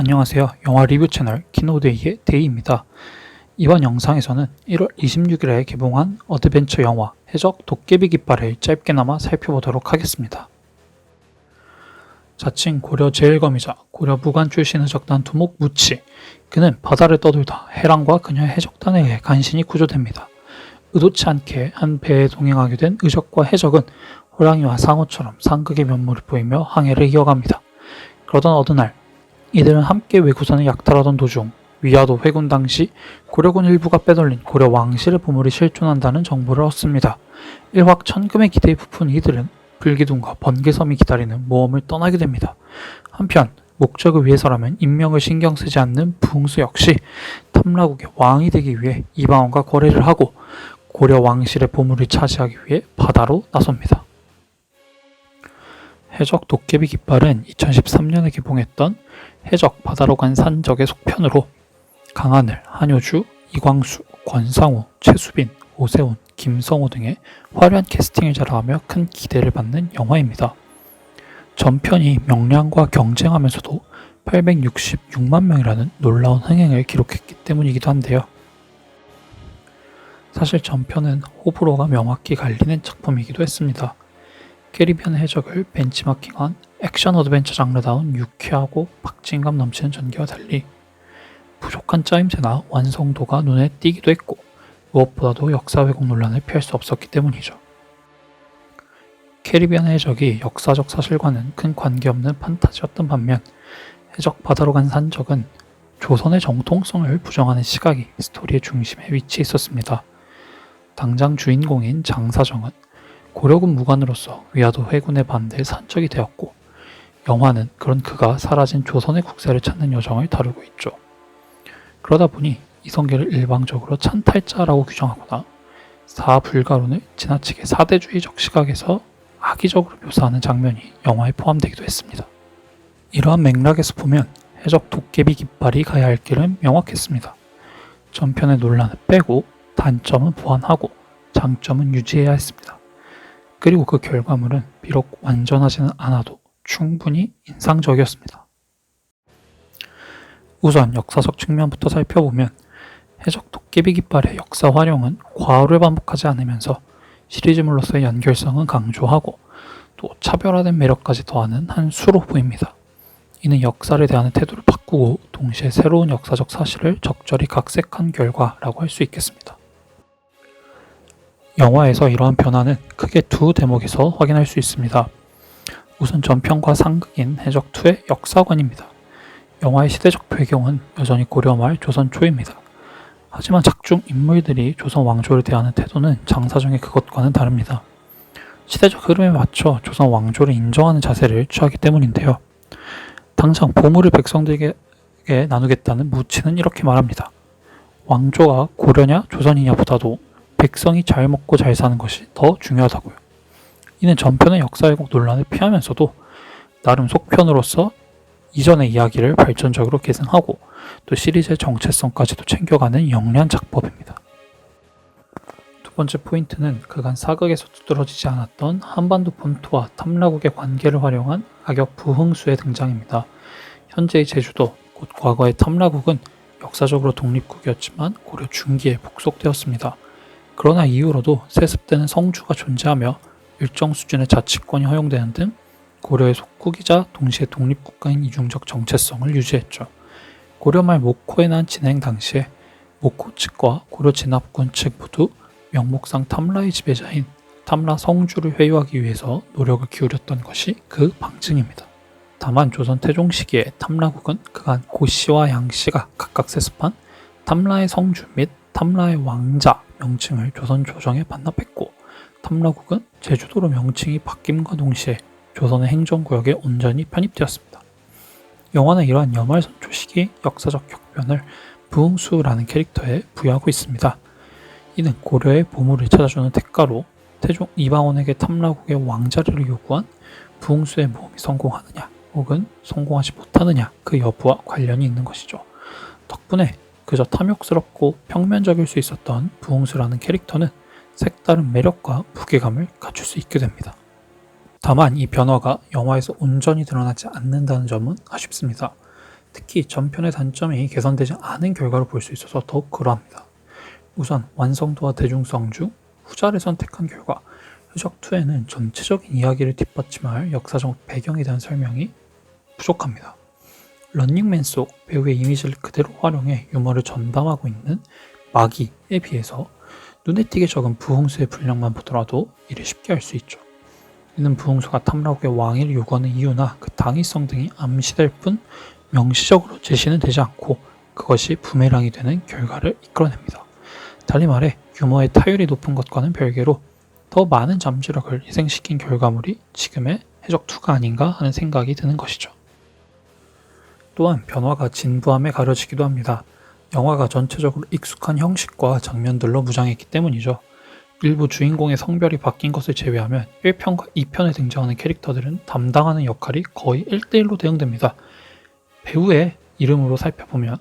안녕하세요. 영화 리뷰 채널 키노데이의 데이입니다. 이번 영상에서는 1월 26일에 개봉한 어드벤처 영화 해적 도깨비 깃발을 짧게나마 살펴보도록 하겠습니다. 자칭 고려 제일검이자 고려 무관 출신 해적단 두목 무치, 그는 바다를 떠돌다 해랑과 그녀의 해적단에 의해 간신히 구조됩니다. 의도치 않게 한 배에 동행하게 된 의적과 해적은 호랑이와 상어처럼 상극의 면모를 보이며 항해를 이어갑니다. 그러던 어느 날 이들은 함께 외구선을 약탈하던 도중 위화도 회군 당시 고려군 일부가 빼돌린 고려 왕실의 보물이 실존한다는 정보를 얻습니다. 일확천금의 기대에 부푼 이들은 불기둥과 번개섬이 기다리는 모험을 떠나게 됩니다. 한편 목적을 위해서라면 인명을 신경 쓰지 않는 부흥수 역시 탐라국의 왕이 되기 위해 이방원과 거래를 하고 고려 왕실의 보물을 차지하기 위해 바다로 나섭니다. 해적 도깨비 깃발은 2013년에 개봉했던 해적 바다로 간 산적의 속편으로 강하늘, 한효주, 이광수, 권상우, 최수빈, 오세훈, 김성호 등의 화려한 캐스팅을 자랑하며 큰 기대를 받는 영화입니다. 전편이 명량과 경쟁하면서도 866만 명이라는 놀라운 흥행을 기록했기 때문이기도 한데요. 사실 전편은 호불호가 명확히 갈리는 작품이기도 했습니다. 캐리비안 해적을 벤치마킹한 액션 어드벤처 장르다운 유쾌하고 박진감 넘치는 전개와 달리 부족한 짜임새나 완성도가 눈에 띄기도 했고 무엇보다도 역사 왜곡 논란을 피할 수 없었기 때문이죠. 캐리비안 해적이 역사적 사실과는 큰 관계없는 판타지였던 반면 해적 바다로 간 산적은 조선의 정통성을 부정하는 시각이 스토리의 중심에 위치해 있었습니다. 당장 주인공인 장사정은 고려군 무관으로서 위화도 회군의 반대에 산적이 되었고 영화는 그런 그가 사라진 조선의 국세를 찾는 여정을 다루고 있죠. 그러다 보니 이성계를 일방적으로 찬탈자라고 규정하거나 사불가론을 지나치게 사대주의적 시각에서 악의적으로 묘사하는 장면이 영화에 포함되기도 했습니다. 이러한 맥락에서 보면 해적 도깨비 깃발이 가야 할 길은 명확했습니다. 전편의 논란을 빼고 단점은 보완하고 장점은 유지해야 했습니다. 그리고 그 결과물은 비록 완전하지는 않아도 충분히 인상적이었습니다. 우선 역사적 측면부터 살펴보면 해적 도깨비 깃발의 역사 활용은 과오를 반복하지 않으면서 시리즈물로서의 연결성은 강조하고 또 차별화된 매력까지 더하는 한 수로 보입니다. 이는 역사를 대하는 태도를 바꾸고 동시에 새로운 역사적 사실을 적절히 각색한 결과라고 할 수 있겠습니다. 영화에서 이러한 변화는 크게 두 대목에서 확인할 수 있습니다. 우선 전편과 상극인 해적2의 역사관입니다. 영화의 시대적 배경은 여전히 고려 말 조선 초입니다. 하지만 작중 인물들이 조선 왕조를 대하는 태도는 장사정의 그것과는 다릅니다. 시대적 흐름에 맞춰 조선 왕조를 인정하는 자세를 취하기 때문인데요. 당장 보물을 백성들에게 나누겠다는 무치는 이렇게 말합니다. 왕조가 고려냐 조선이냐보다도 백성이 잘 먹고 잘 사는 것이 더 중요하다고요. 이는 전편의 역사 왜곡 논란을 피하면서도 나름 속편으로서 이전의 이야기를 발전적으로 계승하고 또 시리즈의 정체성까지도 챙겨가는 영리한 작법입니다. 두 번째 포인트는 그간 사극에서 두드러지지 않았던 한반도 본토와 탐라국의 관계를 활용한 악역 부흥수의 등장입니다. 현재의 제주도, 곧 과거의 탐라국은 역사적으로 독립국이었지만 고려 중기에 복속되었습니다. 그러나 이후로도 세습되는 성주가 존재하며 일정 수준의 자치권이 허용되는 등 고려의 속국이자 동시에 독립국가인 이중적 정체성을 유지했죠. 고려 말 목호에 진행 당시에 목호 측과 고려 진압군 측 모두 명목상 탐라의 지배자인 탐라 성주를 회유하기 위해서 노력을 기울였던 것이 그 방증입니다. 다만 조선 태종 시기에 탐라국은 그간 고씨와 양씨가 각각 세습한 탐라의 성주 및 탐라의 왕자 명칭을 조선 조정에 반납했고 탐라국은 제주도로 명칭이 바뀜과 동시에 조선의 행정구역에 온전히 편입되었습니다. 영화는 이러한 여말선초 시기 역사적 격변을 부흥수라는 캐릭터에 부여하고 있습니다. 이는 고려의 보물을 찾아주는 대가로 태종 이방원에게 탐라국의 왕자리를 요구한 부흥수의 모험이 성공하느냐 혹은 성공하지 못하느냐 그 여부와 관련이 있는 것이죠. 덕분에 그저 탐욕스럽고 평면적일 수 있었던 부흥수라는 캐릭터는 색다른 매력과 무게감을 갖출 수 있게 됩니다. 다만 이 변화가 영화에서 온전히 드러나지 않는다는 점은 아쉽습니다. 특히 전편의 단점이 개선되지 않은 결과를 볼 수 있어서 더욱 그러합니다. 우선 완성도와 대중성 중 후자를 선택한 결과 해적2에는 전체적인 이야기를 뒷받침할 역사적 배경에 대한 설명이 부족합니다. 런닝맨 속 배우의 이미지를 그대로 활용해 유머를 전담하고 있는 마기에 비해서 눈에 띄게 적은 부흥수의 분량만 보더라도 이를 쉽게 알 수 있죠. 이는 부흥수가 탐라국의 왕위를 요구하는 이유나 그 당위성 등이 암시될 뿐 명시적으로 제시는 되지 않고 그것이 부메랑이 되는 결과를 이끌어냅니다. 달리 말해 유머의 타율이 높은 것과는 별개로 더 많은 잠재력을 희생시킨 결과물이 지금의 해적2가 아닌가 하는 생각이 드는 것이죠. 또한 변화가 진부함에 가려지기도 합니다. 영화가 전체적으로 익숙한 형식과 장면들로 무장했기 때문이죠. 일부 주인공의 성별이 바뀐 것을 제외하면 1편과 2편에 등장하는 캐릭터들은 담당하는 역할이 거의 1대1로 대응됩니다. 배우의 이름으로 살펴보면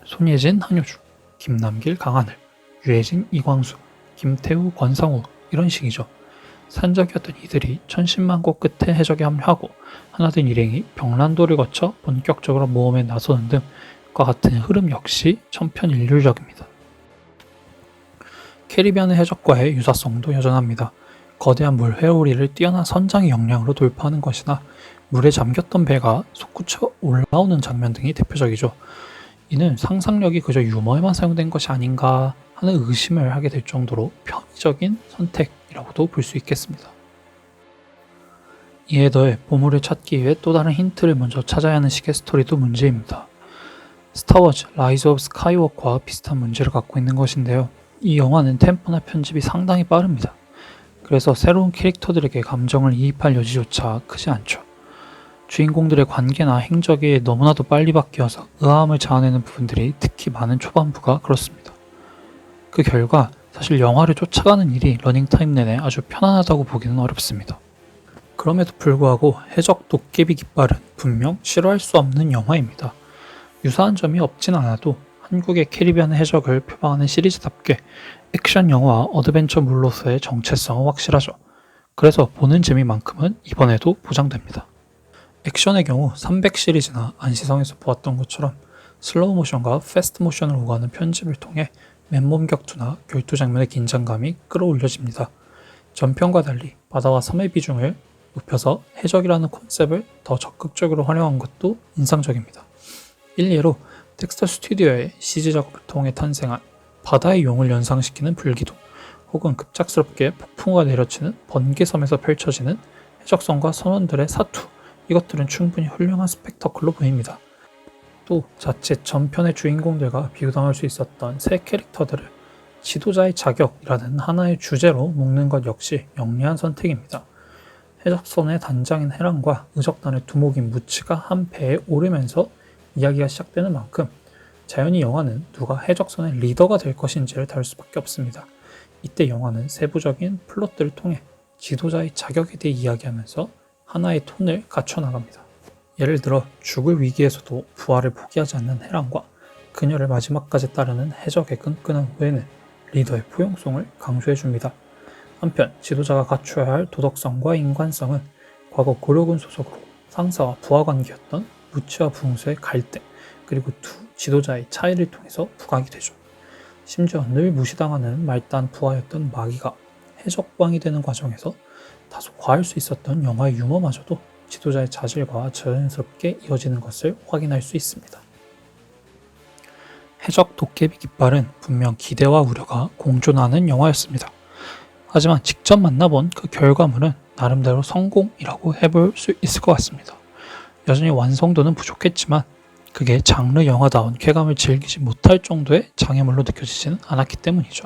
손예진, 한효주, 김남길, 강하늘, 유해진, 이광수, 김태우, 권상우 이런 식이죠. 산적이었던 이들이 천신만고 끝에 해적에 합류하고 하나된 일행이 병란도를 거쳐 본격적으로 모험에 나서는 등과 같은 흐름 역시 천편일률적입니다. 캐리비안의 해적과의 유사성도 여전합니다. 거대한 물 회오리를 뛰어난 선장의 역량으로 돌파하는 것이나 물에 잠겼던 배가 솟구쳐 올라오는 장면 등이 대표적이죠. 이는 상상력이 그저 유머에만 사용된 것이 아닌가 하는 의심을 하게 될 정도로 편의적인 선택이라고도 볼 수 있겠습니다. 이에 더해 보물을 찾기 위해 또 다른 힌트를 먼저 찾아야 하는 식의 스토리도 문제입니다. 스타워즈 라이즈 오브 스카이워크와 비슷한 문제를 갖고 있는 것인데요. 이 영화는 템포나 편집이 상당히 빠릅니다. 그래서 새로운 캐릭터들에게 감정을 이입할 여지조차 크지 않죠. 주인공들의 관계나 행적이 너무나도 빨리 바뀌어서 의아함을 자아내는 부분들이 특히 많은 초반부가 그렇습니다. 그 결과 사실 영화를 쫓아가는 일이 러닝타임 내내 아주 편안하다고 보기는 어렵습니다. 그럼에도 불구하고 해적 도깨비 깃발은 분명 싫어할 수 없는 영화입니다. 유사한 점이 없진 않아도 한국의 캐리비안 해적을 표방하는 시리즈답게 액션 영화와 어드벤처물로서의 정체성은 확실하죠. 그래서 보는 재미만큼은 이번에도 보장됩니다. 액션의 경우 300 시리즈나 안시성에서 보았던 것처럼 슬로우 모션과 패스트 모션을 오가는 편집을 통해 맨몸 격투나 결투 장면의 긴장감이 끌어올려집니다. 전편과 달리 바다와 섬의 비중을 높여서 해적이라는 콘셉트를 더 적극적으로 활용한 것도 인상적입니다. 일례로 텍스터 스튜디오의 CG 작업을 통해 탄생한 바다의 용을 연상시키는 불기둥 혹은 급작스럽게 폭풍우가 내려치는 번개섬에서 펼쳐지는 해적선과 선원들의 사투, 이것들은 충분히 훌륭한 스펙터클로 보입니다. 또 자칫 전편의 주인공들과 비교당할 수 있었던 새 캐릭터들을 지도자의 자격이라는 하나의 주제로 묶는 것 역시 영리한 선택입니다. 해적선의 단장인 해랑과 의적단의 두목인 무치가 한 배에 오르면서 이야기가 시작되는 만큼 자연히 영화는 누가 해적선의 리더가 될 것인지를 다룰 수밖에 없습니다. 이때 영화는 세부적인 플롯들을 통해 지도자의 자격에 대해 이야기하면서 하나의 톤을 갖춰나갑니다. 예를 들어 죽을 위기에서도 부활을 포기하지 않는 해랑과 그녀를 마지막까지 따르는 해적의 끈끈한 후회는 리더의 포용성을 강조해줍니다. 한편 지도자가 갖춰야 할 도덕성과 인간성은 과거 고려군 소속으로 상사와 부하 관계였던 무치와 부흥수의 갈등 그리고 두 지도자의 차이를 통해서 부각이 되죠. 심지어 늘 무시당하는 말단 부하였던 마기가 해적왕이 되는 과정에서 다소 과할 수 있었던 영화의 유머마저도 지도자의 자질과 자연스럽게 이어지는 것을 확인할 수 있습니다. 해적 도깨비 깃발은 분명 기대와 우려가 공존하는 영화였습니다. 하지만 직접 만나본 그 결과물은 나름대로 성공이라고 해볼 수 있을 것 같습니다. 여전히 완성도는 부족했지만 그게 장르 영화다운 쾌감을 즐기지 못할 정도의 장애물로 느껴지지는 않았기 때문이죠.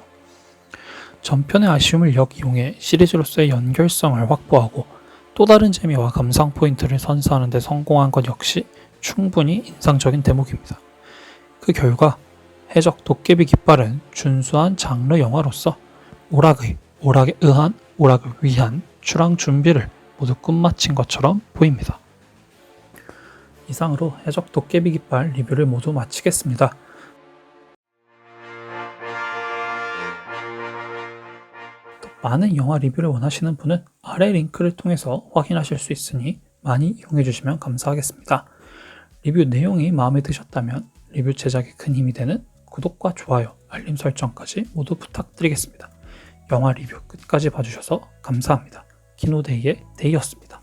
전편의 아쉬움을 역이용해 시리즈로서의 연결성을 확보하고 또 다른 재미와 감상 포인트를 선사하는 데 성공한 것 역시 충분히 인상적인 대목입니다. 그 결과 해적 도깨비 깃발은 준수한 장르 영화로서 오락에 의한, 오락을 위한 출항 준비를 모두 끝마친 것처럼 보입니다. 이상으로 해적 도깨비 깃발 리뷰를 모두 마치겠습니다. 더 많은 영화 리뷰를 원하시는 분은 아래 링크를 통해서 확인하실 수 있으니 많이 이용해 주시면 감사하겠습니다. 리뷰 내용이 마음에 드셨다면 리뷰 제작에 큰 힘이 되는 구독과 좋아요, 알림 설정까지 모두 부탁드리겠습니다. 영화 리뷰 끝까지 봐주셔서 감사합니다. 키노데이의 데이였습니다.